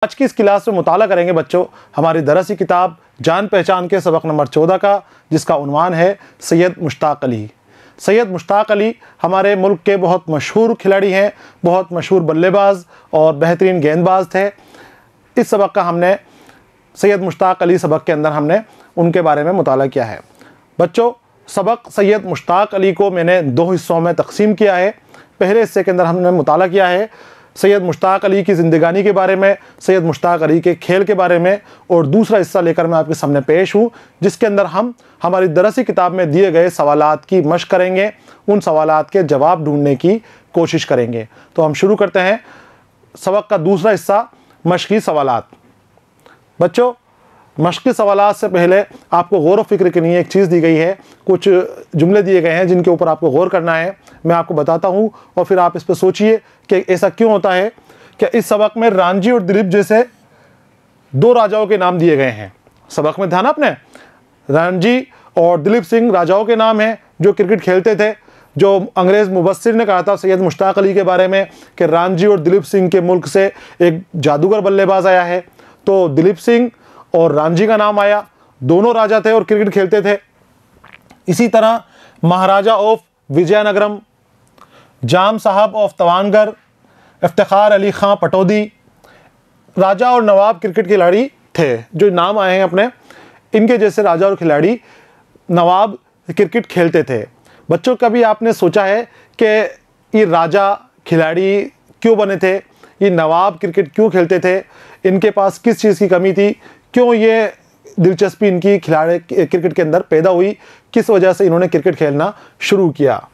आज की इस क्लास में मुताला करेंगे बच्चों हमारी दरसी किताब जान पहचान के सबक नंबर 14 का, जिसका उन्वान है सैयद मुश्ताक अली। सैयद मुश्ताक अली हमारे मुल्क के बहुत मशहूर खिलाड़ी हैं, बहुत मशहूर बल्लेबाज और बेहतरीन गेंदबाज थे। इस सबक का हमने सैयद मुश्ताक अली सबक के अंदर हमने उनके बारे में मुताला किया है। बच्चों, सबक सैयद मुश्ताक अली को मैंने दो हिस्सों में तकसीम किया है। पहले हिस्से के अंदर हमने मुताला किया है सैयद मुश्ताक अली की ज़िंदगानी के बारे में, सैयद मुश्ताक अली के खेल के बारे में, और दूसरा हिस्सा लेकर मैं आपके सामने पेश हूँ, जिसके अंदर हम हमारी दरसी किताब में दिए गए सवालात की मशक करेंगे, उन सवालात के जवाब ढूंढने की कोशिश करेंगे। तो हम शुरू करते हैं सबक का दूसरा हिस्सा, मशक़ी सवालात। बच्चों, मशक़ी सवालात से पहले आपको गौर व फिक्र के लिए एक चीज़ दी गई है, कुछ जुमले दिए गए हैं जिनके ऊपर आपको गौर करना है। मैं आपको बताता हूँ और फिर आप इस पर सोचिए कि ऐसा क्यों होता है। कि इस सबक में रांझी और दिलीप जैसे दो राजाओं के नाम दिए गए हैं। सबक में ध्यान आपने, रांझी और दिलीप सिंह राजाओं के नाम हैं जो क्रिकेट खेलते थे। जो अंग्रेज़ मुबस्सिर ने कहा था सैयद मुश्ताक अली के बारे में कि रांझी और दिलीप सिंह के मुल्क से एक जादूगर बल्लेबाज आया है, तो दिलीप सिंह और रांझी का नाम आया। दोनों राजा थे और क्रिकेट खेलते थे। इसी तरह महाराजा ऑफ विजयनगरम, जाम साहब ऑफ तवानगर, इफ्तिखार अली खां पटौदी, राजा और नवाब क्रिकेट खिलाड़ी थे जो नाम आए हैं अपने। इनके जैसे राजा और खिलाड़ी नवाब क्रिकेट खेलते थे। बच्चों, कभी आपने सोचा है कि ये राजा खिलाड़ी क्यों बने थे, ये नवाब क्रिकेट क्यों खेलते थे, इनके पास किस चीज़ की कमी थी, क्यों ये दिलचस्पी इनकी खिलाड़ी क्रिकेट के अंदर पैदा हुई, किस वजह से इन्होंने क्रिकेट खेलना शुरू किया?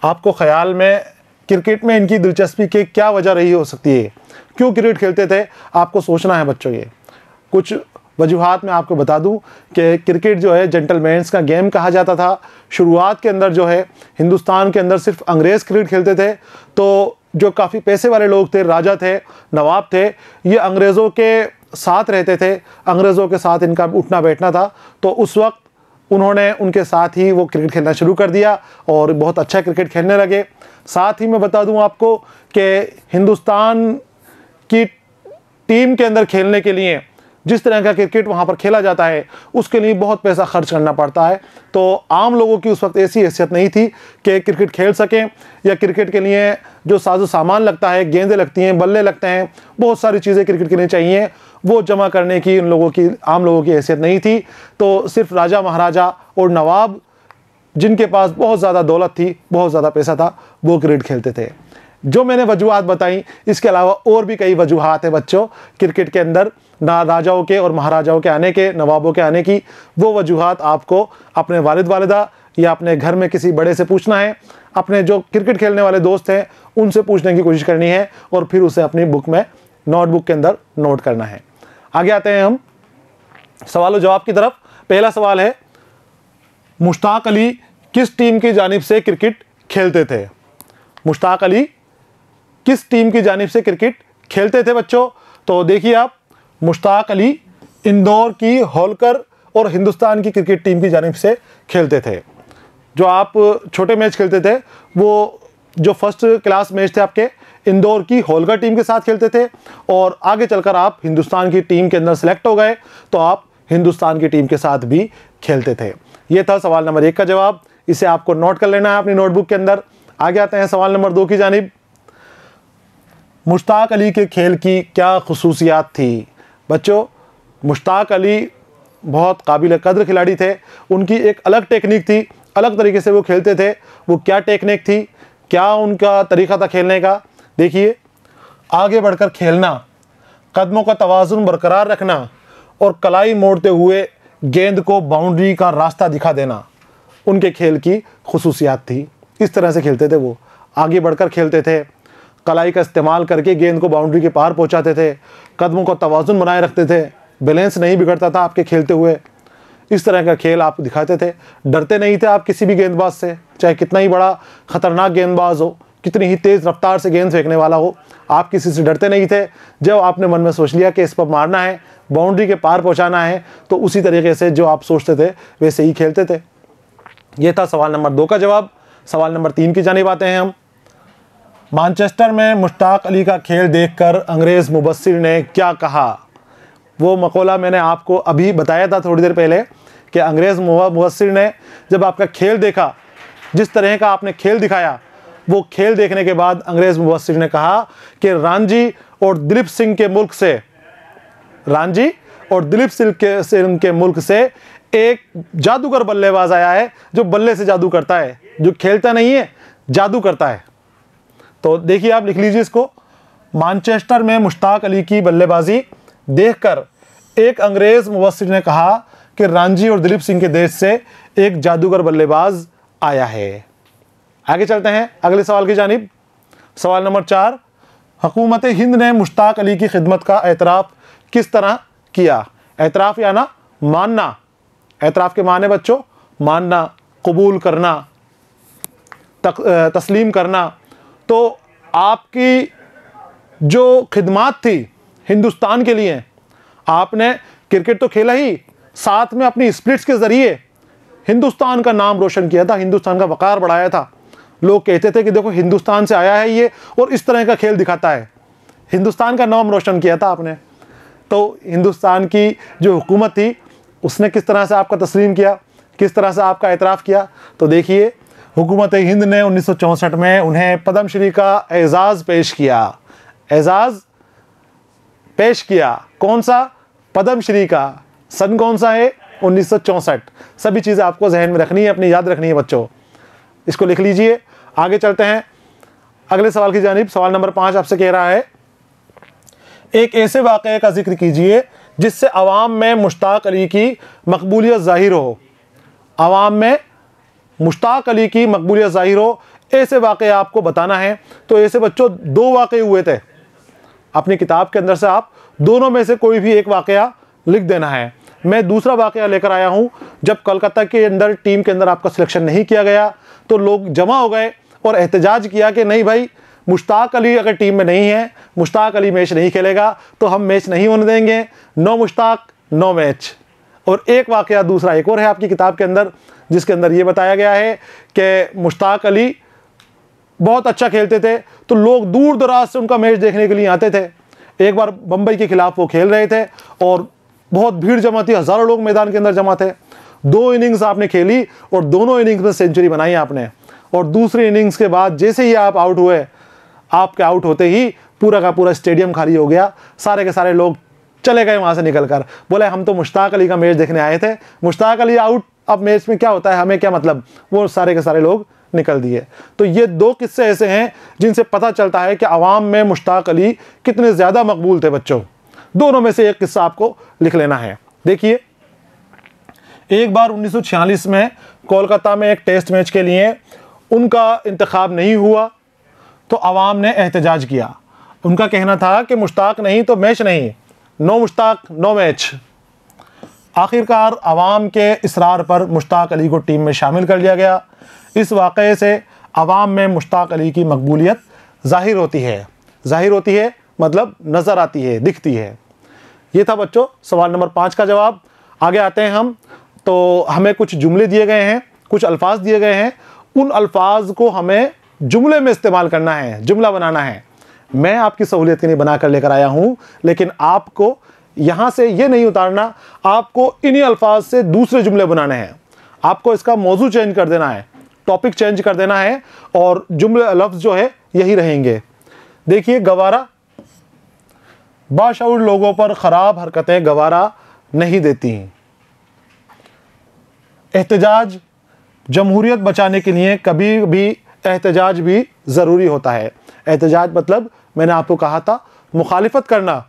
आपको ख्याल में क्रिकेट में इनकी दिलचस्पी की क्या वजह रही हो सकती है, क्यों क्रिकेट खेलते थे? आपको सोचना है बच्चों। ये कुछ वजूहात मैं आपको बता दूं कि क्रिकेट जो है जेंटलमैन्स का गेम कहा जाता था। शुरुआत के अंदर जो है हिंदुस्तान के अंदर सिर्फ अंग्रेज़ क्रिकेट खेलते थे, तो जो काफ़ी पैसे वाले लोग थे, राजा थे, नवाब थे, ये अंग्रेज़ों के साथ रहते थे, अंग्रेज़ों के साथ इनका उठना बैठना था। तो उस वक्त उन्होंने उनके साथ ही वो क्रिकेट खेलना शुरू कर दिया और बहुत अच्छा क्रिकेट खेलने लगे। साथ ही मैं बता दूं आपको कि हिंदुस्तान की टीम के अंदर खेलने के लिए जिस तरह का क्रिकेट वहाँ पर खेला जाता है, उसके लिए बहुत पैसा खर्च करना पड़ता है। तो आम लोगों की उस वक्त ऐसी हैसियत नहीं थी कि क्रिकेट खेल सकें, या क्रिकेट के लिए जो साजो सामान लगता है, गेंदें लगती हैं, बल्ले लगते हैं, बहुत सारी चीज़ें क्रिकेट के लिए चाहिए, वो जमा करने की उन लोगों की, आम लोगों की हैसियत नहीं थी। तो सिर्फ राजा महाराजा और नवाब जिनके पास बहुत ज़्यादा दौलत थी, बहुत ज़्यादा पैसा था, वो क्रिकेट खेलते थे। जो मैंने वजूहात बताई, इसके अलावा और भी कई वजूहात हैं बच्चों क्रिकेट के अंदर, ना राजाओं के और महाराजाओं के आने के, नवाबों के आने की। वो वजूहात आपको अपने वालिद वालिदा या अपने घर में किसी बड़े से पूछना है, अपने जो क्रिकेट खेलने वाले दोस्त हैं उनसे पूछने की कोशिश करनी है, और फिर उसे अपनी बुक में, नोटबुक के अंदर नोट करना है। आगे आते हैं हम सवाल और जवाब की तरफ। पहला सवाल है, मुश्ताक अली किस टीम की जानिब से क्रिकेट खेलते थे? मुश्ताक अली किस टीम की जानिब से क्रिकेट खेलते थे बच्चों? तो देखिए आप, मुश्ताक अली इंदौर की होलकर और हिंदुस्तान की क्रिकेट टीम की जानिब से खेलते थे। जो आप छोटे मैच खेलते थे, वो जो फर्स्ट क्लास मैच थे आपके, इंदौर की होलकर टीम के साथ खेलते थे, और आगे चलकर आप हिंदुस्तान की टीम के अंदर सेलेक्ट हो गए तो आप हिंदुस्तान की टीम के साथ भी खेलते थे। ये था सवाल नंबर 1 का जवाब। इसे आपको नोट कर लेना है अपनी नोटबुक के अंदर। आगे आते हैं सवाल नंबर 2 की जानिब। मुश्ताक अली के खेल की क्या खुसूसियात थी? बच्चों, मुश्ताक अली बहुत काबिल कद्र खिलाड़ी थे। उनकी एक अलग टेक्निक थी, अलग तरीके से वो खेलते थे। वो क्या टेक्निक थी, क्या उनका तरीका था खेलने का? देखिए, आगे बढ़कर खेलना, कदमों का तवाज़ुन बरकरार रखना और कलाई मोड़ते हुए गेंद को बाउंड्री का रास्ता दिखा देना, उनके खेल की खुसूसियात थी। इस तरह से खेलते थे वो, आगे बढ़कर खेलते थे, कलाई का इस्तेमाल करके गेंद को बाउंड्री के पार पहुंचाते थे, कदमों का तवाज़ुन बनाए रखते थे, बैलेंस नहीं बिगड़ता था आपके खेलते हुए। इस तरह का खेल आप दिखाते थे। डरते नहीं थे आप किसी भी गेंदबाज से, चाहे कितना ही बड़ा ख़तरनाक गेंदबाज हो, कितनी ही तेज़ रफ्तार से गेंद फेंकने वाला हो, आप किसी से डरते नहीं थे। जब आपने मन में सोच लिया कि इस पर मारना है, बाउंड्री के पार पहुंचाना है, तो उसी तरीके से जो आप सोचते थे वैसे ही खेलते थे। ये था सवाल नंबर 2 का जवाब। सवाल नंबर 3 की जानिब आते हैं हम। मैनचेस्टर में मुश्ताक अली का खेल देखकर अंग्रेज़ मुबस्सिर ने क्या कहा? वो मक़ौला मैंने आपको अभी बताया था थोड़ी देर पहले कि अंग्रेज़ मुबस्सिर ने जब आपका खेल देखा, जिस तरह का आपने खेल दिखाया, वो खेल देखने के बाद अंग्रेज़ मुबस्सिर ने कहा कि रांझी और दिलीप सिंह के मुल्क से, रांझी और दिलीप सिंह के मुल्क से एक जादूगर बल्लेबाज आया है जो बल्ले से जादू करता है, जो खेलता नहीं है, जादू करता है। तो देखिए, आप लिख लीजिए इसको। मैनचेस्टर में मुश्ताक अली की बल्लेबाजी देखकर एक अंग्रेज़ मुबस्सिर ने कहा कि रांझी और दिलीप सिंह के देश से एक जादूगर बल्लेबाज आया है। आगे चलते हैं अगले सवाल की जानिब। सवाल नंबर 4, हुकूमत हिंद ने मुश्ताक अली की खिदमत का एतराफ़ किस तरह किया? एतराफ़ या ना मानना। एतराफ़ के माने बच्चों, मानना, कबूल करना, तस्लीम करना। तो आपकी जो खिदमत थी हिंदुस्तान के लिए, आपने क्रिकेट तो खेला ही, साथ में अपनी स्प्लिट्स के ज़रिए हिंदुस्तान का नाम रोशन किया था, हिंदुस्तान का वक़ार बढ़ाया था। लोग कहते थे कि देखो हिंदुस्तान से आया है ये और इस तरह का खेल दिखाता है। हिंदुस्तान का नाम रोशन किया था आपने। तो हिंदुस्तान की जो हुकूमत थी उसने किस तरह से आपका तस्लीम किया, किस तरह से आपका एतराफ़ किया? तो देखिए, हुकूमत हिंद ने 1964 में उन्हें पद्मश्री का एज़ाज़ पेश किया। एज़ाज़ पेश किया, कौन सा? पद्मश्री का। सन कौन सा है? 1964। सभी चीज़ें आपको जहन में रखनी है, अपनी याद रखनी है बच्चों, इसको लिख लीजिए। आगे चलते हैं अगले सवाल की जानिब। सवाल नंबर 5 आपसे कह रहा है, एक ऐसे वाक़ये का जिक्र कीजिए जिससे अवाम में मुश्ताक अली की मकबूलियत ज़ाहिर हो। अवाम में मुश्ताक अली की मकबूलियत ज़ाहिर हो, ऐसे वाक़ये आपको बताना है। तो ऐसे बच्चों 2 वाक़ये हुए थे अपनी किताब के अंदर से, आप दोनों में से कोई भी एक वाक़या लिख देना है। मैं दूसरा वाक़या लेकर आया हूँ। जब कोलकाता के अंदर टीम के अंदर आपका सिलेक्शन नहीं किया गया तो लोग जमा हो गए और एहतजाज किया कि नहीं भाई, मुश्ताक अली अगर टीम में नहीं है, मुश्ताक अली मैच नहीं खेलेगा तो हम मैच नहीं होने देंगे। No Mushtaq no match. और एक वाक़या दूसरा एक और है आपकी किताब के अंदर, जिसके अंदर ये बताया गया है कि मुश्ताक अली बहुत अच्छा खेलते थे तो लोग दूर दराज से उनका मैच देखने के लिए आते थे। एक बार बम्बई के खिलाफ वो खेल रहे थे और बहुत भीड़ जमा थी, हज़ारों लोग मैदान के अंदर जमा थे। 2 इनिंग्स आपने खेली और दोनों इनिंग्स में सेंचुरी बनाई आपने। और दूसरी इनिंग्स के बाद जैसे ही आप आउट हुए, आपके आउट होते ही पूरा का पूरा स्टेडियम खाली हो गया, सारे के सारे लोग चले गए वहाँ से निकल कर। बोले हम तो मुश्ताक अली का मैच देखने आए थे, मुश्ताक अली आउट, अब मैच में क्या होता है, हमें क्या मतलब। वो सारे के सारे लोग निकल दिए। तो ये 2 किस्से ऐसे हैं जिनसे पता चलता है कि अवाम में मुश्ताक अली कितने ज़्यादा मकबूल थे बच्चों। दोनों में से एक किस्सा आपको लिख लेना है। देखिए, एक बार 1946 में कोलकाता में एक टेस्ट मैच के लिए उनका इंतखाब नहीं हुआ तो अवाम ने एहतजाज किया। उनका कहना था कि मुश्ताक नहीं तो मैच नहीं, नो मुश्ताक नो मैच। आखिरकार अवाम के इसरार पर मुश्ताक अली को टीम में शामिल कर लिया गया। इस वाक़ये से अवाम में मुश्ताक अली की मकबूलियत ज़ाहिर होती है। ज़ाहिर होती है मतलब नज़र आती है, दिखती है। ये था बच्चों सवाल नंबर 5 का जवाब। आगे आते हैं हम। तो हमें कुछ जुमले दिए गए हैं, कुछ अल्फाज दिए गए हैं। उन अल्फाज को हमें जुमले में इस्तेमाल करना है, जुमला बनाना है। मैं आपकी सहूलियत के लिए बना कर लेकर आया हूँ, लेकिन आपको यहाँ से ये नहीं उतारना, आपको इन्हीं अल्फाज से दूसरे जुमले बनाने हैं। आपको इसका मौजू चेंज कर देना है, टॉपिक चेंज कर देना है और जुमले लफ्ज़ जो है यही रहेंगे। देखिए, गवारा, बाशऊर लोगों पर ख़राब हरकतें गवारा नहीं देती। एहतजाज, जमहूरियत बचाने के लिए कभी भी एहतजाज भी ज़रूरी होता है। एहतजाज मतलब मैंने आपको कहा था मुखालिफत करना।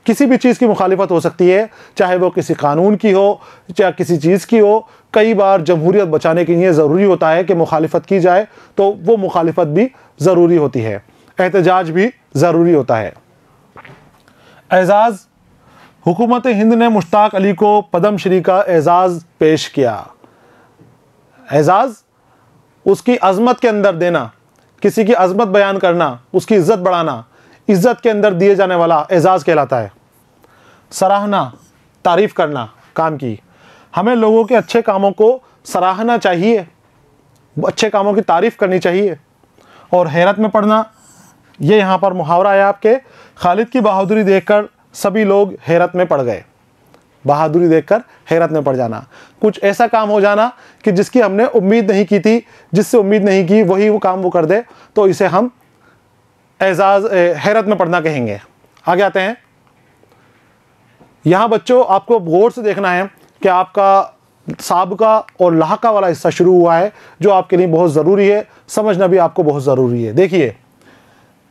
किसी भी चीज़ की मुखालिफत हो सकती है, चाहे वो किसी कानून की हो, चाहे किसी चीज़ की हो। कई बार जमहूरियत बचाने के लिए ज़रूरी होता है कि मुखालिफत की जाए, तो वो मुखालिफत भी ज़रूरी होती है, एहतजाज भी ज़रूरी होता है। एज़ाज़, हुकूमत हिंद ने मुश्ताक अली को पद्मश्री का एज़ाज़ पेश किया। एज़ाज़ उसकी अज़मत के अंदर देना, किसी की अज़मत बयान करना, उसकी इज़्ज़त बढ़ाना, इज़्ज़त के अंदर दिए जाने वाला एज़ाज़ कहलाता है। सराहना, तारीफ़ करना काम की। हमें लोगों के अच्छे कामों को सराहना चाहिए, अच्छे कामों की तारीफ़ करनी चाहिए। और हैरत में पड़ना, ये यहाँ पर मुहावरा है आपके, खालिद की बहादुरी देखकर सभी लोग हैरत में पड़ गए। बहादुरी देखकर हैरत में पड़ जाना, कुछ ऐसा काम हो जाना कि जिसकी हमने उम्मीद नहीं की थी, जिससे उम्मीद नहीं की वही वो काम वो कर दे, तो इसे हम एजाज हैरत में पड़ना कहेंगे। आगे आते हैं। यहाँ बच्चों आपको गौर से देखना है कि आपका साबका और लाहका वाला हिस्सा शुरू हुआ है, जो आपके लिए बहुत ज़रूरी है, समझना भी आपको बहुत ज़रूरी है। देखिए,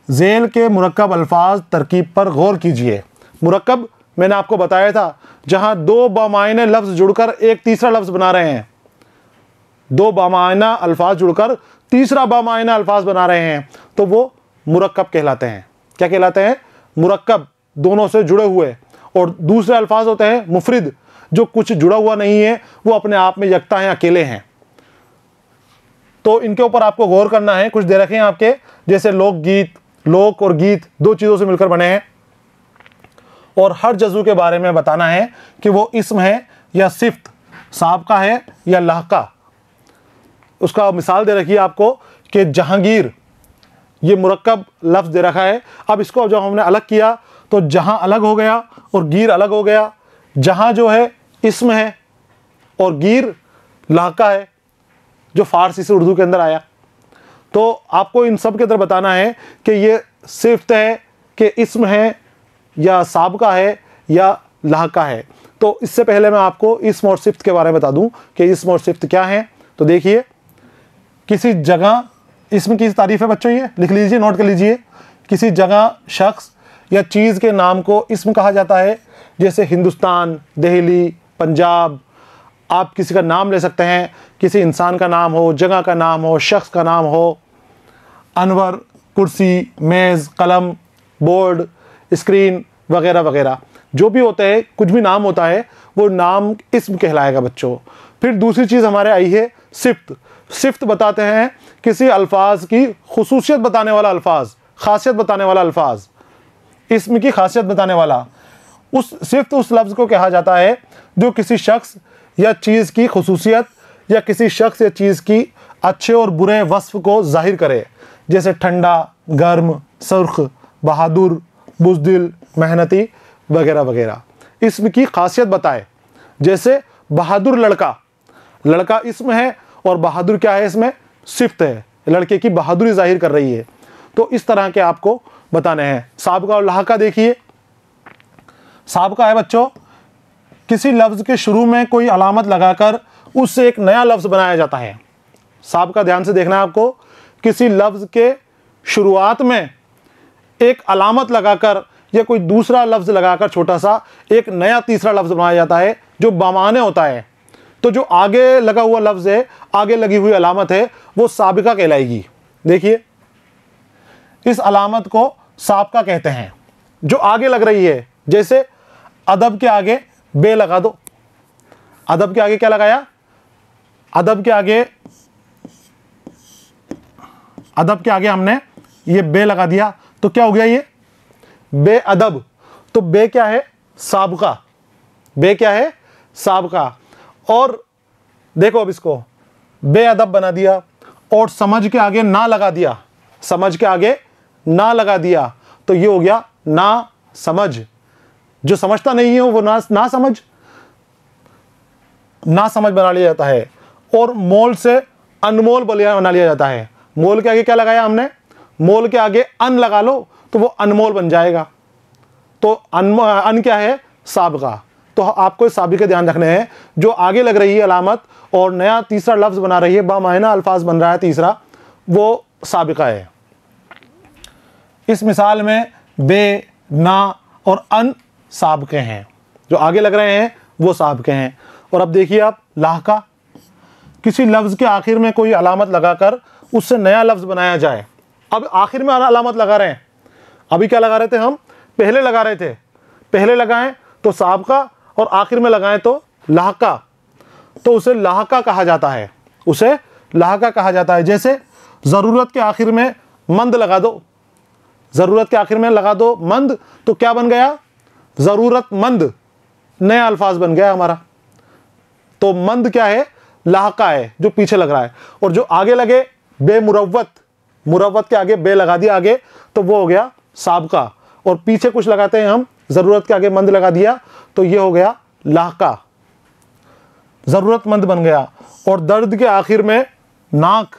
ज़ेल के मुरक्कब अल्फाज तरकीब पर गौर कीजिए। मुरक्कब मैंने आपको बताया था, जहाँ दो बामायने लफ्ज़ जुड़कर एक तीसरा लफ्ज़ बना रहे हैं, दो बामायना अल्फाज जुड़कर तीसरा बामायना अल्फाज बना रहे हैं, तो वो मुरक्कब कहलाते हैं। क्या कहलाते हैं? मुरक्कब, दोनों से जुड़े हुए। और दूसरे अल्फाज होते हैं मुफरिद, जो कुछ जुड़ा हुआ नहीं है, वो अपने आप में यकता हैं, अकेले हैं। तो इनके ऊपर आपको गौर करना है। कुछ दे रखे हैं आपके, जैसे लोकगीत, लोक और गीत दो चीज़ों से मिलकर बने हैं, और हर जज़ू के बारे में बताना है कि वो इस्म है या सिफ्त, साबका है या लाहका। उसका मिसाल दे रखी है आपको कि जहांगीर, ये मुरक्कब लफ्ज़ दे रखा है। अब इसको जब हमने अलग किया तो जहां अलग हो गया और गीर अलग हो गया। जहां जो है इस्म है और गीर लाहका है, जो फ़ारसी से उर्दू के अंदर आया। तो आपको इन सब के अंदर बताना है कि ये सिफ्त है कि इस्म है या साबका है या लाहका है। तो इससे पहले मैं आपको इस्म और सिफ्त के बारे में बता दूं कि इस्म और सिफ्त क्या है। तो देखिए, किसी जगह, इस्म की तारीफ़ है बच्चों, ये लिख लीजिए, नोट कर लीजिए। किसी जगह, शख्स या चीज़ के नाम को इस्म कहा जाता है, जैसे हिंदुस्तान, दिल्ली, पंजाब। आप किसी का नाम ले सकते हैं, किसी इंसान का नाम हो, जगह का नाम हो, शख्स का नाम हो। अनवर, कुर्सी, मेज़, कलम, बोर्ड, स्क्रीन वगैरह वगैरह जो भी होते हैं, कुछ भी नाम होता है, वो नाम इस्म कहलाएगा बच्चों। फिर दूसरी चीज़ हमारे आई है सिफ्त। सिफ्त बताते हैं किसी अल्फाज की खुसूसियत बताने वाला अल्फाज, खासियत बताने वाला अल्फाज, इस्म की खासियत बताने वाला। उस सिफ्त उस लफ्ज़ को कहा जाता है जो किसी शख्स या चीज़ की खुसूसियत या किसी शख्स या चीज़ की अच्छे और बुरे वस्फ को जाहिर करे, जैसे ठंडा, गर्म, सुर्ख, बहादुर, बुज़दिल, मेहनती वगैरह वगैरह। इस्म की खासियत बताए, जैसे बहादुर लड़का, लड़का इस्म है और बहादुर क्या है? इसमें सिफ्त है, लड़के की बहादुरी जाहिर कर रही है। तो इस तरह के आपको बताने हैं। साबका और लाहका देखिए। साबका है बच्चों, किसी लफ्ज़ के शुरू में कोई अलामत लगाकर उससे एक नया लफ्ज़ बनाया जाता है। साबका ध्यान से देखना है आपको, किसी लफ्ज़ के शुरुआत में एक अलामत लगाकर या कोई दूसरा लफ्ज़ लगाकर छोटा सा एक नया तीसरा लफ्ज़ बनाया जाता है, जो बामाने होता है। तो जो आगे लगा हुआ लफ्ज़ है, आगे लगी हुई अलामत है, वो साबिका कहलाएगी। देखिए, इस अलामत को साबका कहते हैं, जो आगे लग रही है। जैसे अदब के आगे बे लगा दो। अदब के आगे क्या लगाया? अदब के आगे हमने ये बे लगा दिया, तो क्या हो गया? ये बे अदब। तो बे क्या है? साबका। बे क्या है? साबका। और देखो, अब इसको बे अदब बना दिया और समझ के आगे ना लगा दिया, समझ के आगे ना लगा दिया, तो ये हो गया ना समझ। जो समझता नहीं है वो ना समझ बना लिया जाता है। और मोल से अनमोल बना लिया जाता है। मोल के आगे क्या लगाया हमने? मोल के आगे अन लगा लो तो वो अनमोल बन जाएगा। तो अन क्या है? साबका। तो आपको साबिक़े ध्यान रखने हैं, जो आगे लग रही है अलामत और नया तीसरा लफ्ज़ बना रही है, बामायना अल्फाज बन रहा है तीसरा, वो साबिक़ा है। इस मिसाल में बे, ना और अन साबिक़े हैं, जो आगे लग रहे हैं वो साबिक़े हैं। और अब देखिए आप, लाहका, किसी लफ्ज़ के आखिर में कोई अलामत लगाकर उससे नया लफ्ज़ बनाया जाए। अब आखिर में अलामत लगा रहे हैं, अभी क्या लगा रहे थे हम? पहले लगा रहे थे। पहले लगाएं तो साबिक़ा और आखिर में लगाएं तो लाहका, तो उसे लाहका कहा जाता है, उसे लाहका कहा जाता है। जैसे ज़रूरत के आखिर में मंद लगा दो, ज़रूरत के आखिर में लगा दो मंद, तो क्या बन गया? ज़रूरतमंद, नया अल्फाज बन गया हमारा। तो मंद क्या है? लाहका है, जो पीछे लग रहा है। और जो आगे लगे बेमुरव्वत, मुरव्वत के आगे बे लगा दिया आगे, तो वो हो गया साबका, और पीछे कुछ लगाते हैं हम, ज़रूरत के आगे मंद लगा दिया तो ये हो गया लाहका, ज़रूरतमंद बन गया। और दर्द के आखिर में नाक,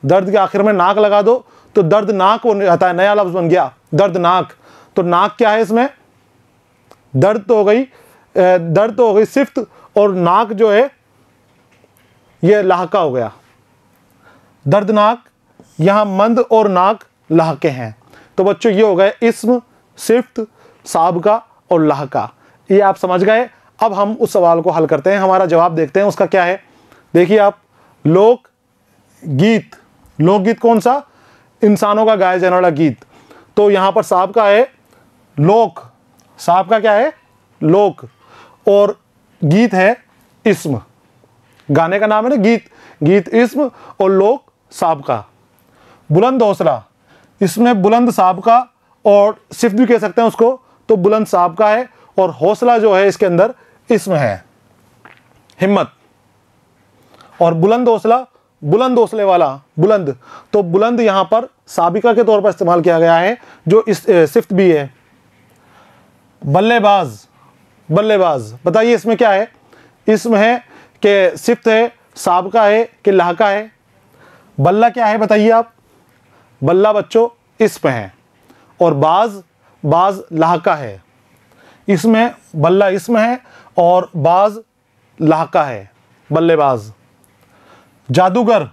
दर्द के आखिर में नाक लगा दो तो दर्दनाक हो जाता है, नया लफ्ज़ बन गया दर्दनाक। तो नाक क्या है इसमें, दर्द तो हो गई सिफ्त, और नाक जो है ये लाहका हो गया, दर्दनाक। यहाँ मंद और नाक लाहके हैं। तो बच्चों ये हो गए इस्म, सिफ्त, साबका और लाहका, ये आप समझ गए। अब हम उस सवाल को हल करते हैं, हमारा जवाब देखते हैं उसका क्या है। देखिए आप, लोकगीत, लोकगीत कौन सा, इंसानों का गाया जाने वाला गीत। तो यहाँ पर साबका है लोक, साबका क्या है लोक, और गीत है इस्म, गाने का नाम है ना गीत, गीत इस्म और लोक साबका। बुलंद हौसला, इसमें बुलंद साबका और सिफ्त भी कह सकते हैं उसको, तो बुलंद साबका है और हौसला जो है इसके अंदर इस्म है, हिम्मत। और बुलंद हौसला, बुलंद हौसले वाला, बुलंद, तो बुलंद यहाँ पर साबिका के तौर पर इस्तेमाल किया गया है, जो इस सिफ्त भी है। बल्लेबाज, बल्लेबाज, बताइए इसमें क्या है, इसमें है कि सिफ्त है, साबका है कि लाहका है। बल्ला क्या है बताइए आप, बल्ला बच्चों इसमें है, और बाज, बाज लाहका है। इसमें बल्ला इसमें है और बाज लाहका है, बल्लेबाज। जादूगर,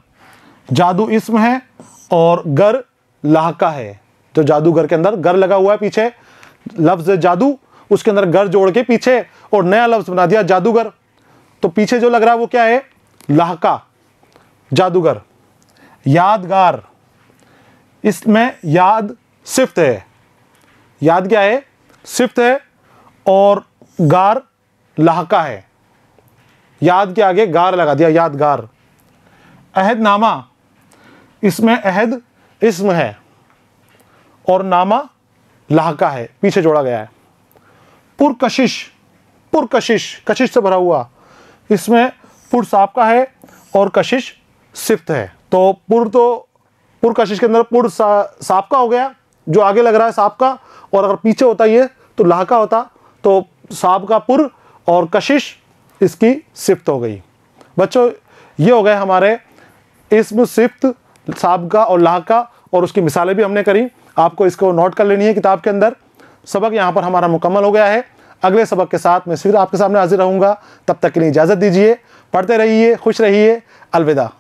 जादू इसमें है और गर लाहका है। तो जादूगर के अंदर गर लगा हुआ है पीछे, लफ्ज़ जादू, उसके अंदर गर जोड़ के पीछे और नया लफ्ज़ बना दिया जादूगर, तो पीछे जो लग रहा है वो क्या है, लाहका, जादूगर। यादगार, इसमें याद सिफ्त है, याद क्या है सिफ्त है, और गार लाहका है, याद के आगे गार लगा दिया, यादगार। अहदनामा, इसमें अहद इस्म है और नामा लाहका है, पीछे जोड़ा गया है। पुरकशिश, पुरकशिश, कशिश से भरा हुआ, इसमें पुर साबका है और कशिश सिफ्त है। तो पुरकशिश के अंदर पुर साबका हो गया, जो आगे लग रहा है साबका, और अगर पीछे होता ये तो लाहका होता, तो साबका पुर और कशिश इसकी सिफ्त हो गई। बच्चों ये हो गए हमारे इस्म, सिफ्त, साबका और लाहका, और उसकी मिसालें भी हमने करी, आपको इसको नोट कर लेनी है किताब के अंदर। सबक यहाँ पर हमारा मुकम्मल हो गया है। अगले सबक के साथ मैं फिर आपके सामने हाजिर रहूँगा, तब तक के लिए इजाज़त दीजिए। पढ़ते रहिए, खुश रहिए, अलविदा।